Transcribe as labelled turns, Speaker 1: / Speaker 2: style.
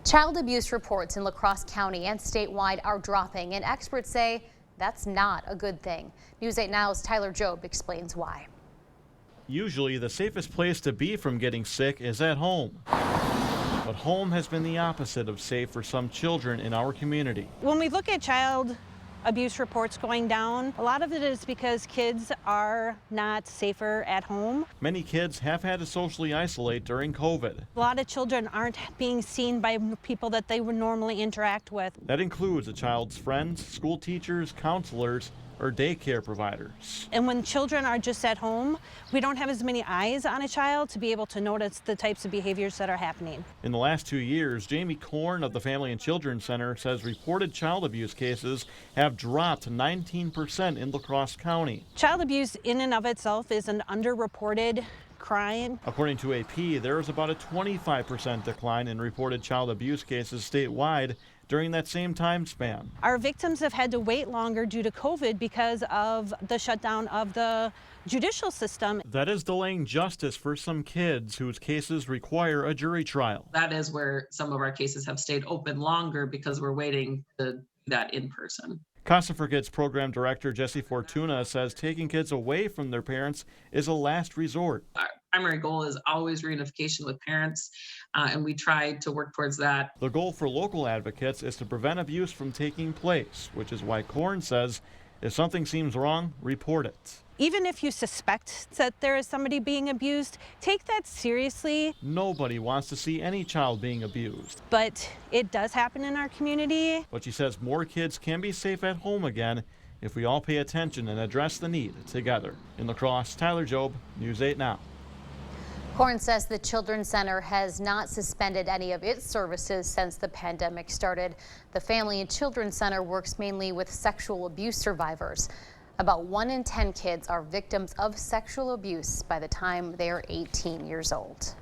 Speaker 1: Child abuse reports in La Crosse County and statewide are dropping, and experts say that's not a good thing. News 8 Now's Tyler Jobe explains why.
Speaker 2: Usually the safest place to be from getting sick is at home. But home has been the opposite of safe for some children in our community.
Speaker 3: When we look at child abuse reports going down, a lot of it is because kids are not safer at home.
Speaker 2: Many kids have had to socially isolate during COVID.
Speaker 3: A lot of children aren't being seen by people that they would normally interact with.
Speaker 2: That includes a child's friends, school teachers, counselors, or daycare providers.
Speaker 3: And when children are just at home, we don't have as many eyes on a child to be able to notice the types of behaviors that are happening.
Speaker 2: In the last 2 years, Jamie Korn of the Family and Children's Center says reported child abuse cases have dropped 19% in La Crosse County.
Speaker 3: Child abuse in and of itself is an underreported crime.
Speaker 2: According to AP, there is about a 25% decline in reported child abuse cases statewide during that same time span.
Speaker 3: Our victims have had to wait longer due to COVID because of the shutdown of the judicial system.
Speaker 2: That is delaying justice for some kids whose cases require a jury trial.
Speaker 4: That is where some of our cases have stayed open longer because we're waiting to do that in person.
Speaker 2: Casa-for-kids program director Jesse Fortuna says taking kids away from their parents is a last resort.
Speaker 4: Our primary goal is always reunification with parents, and we try to work towards that.
Speaker 2: The goal for local advocates is to prevent abuse from taking place, which is why Korn says if something seems wrong, report it.
Speaker 3: Even if you suspect that there is somebody being abused, take that seriously.
Speaker 2: Nobody wants to see any child being abused.
Speaker 3: But it does happen in our community.
Speaker 2: But she says more kids can be safe at home again if we all pay attention and address the need together. In La Crosse, Tyler Jobe, News 8 Now.
Speaker 1: Korn says the Children's Center has not suspended any of its services since the pandemic started. The Family and Children's Center works mainly with sexual abuse survivors. About 1 in 10 kids are victims of sexual abuse by the time they are 18 years old.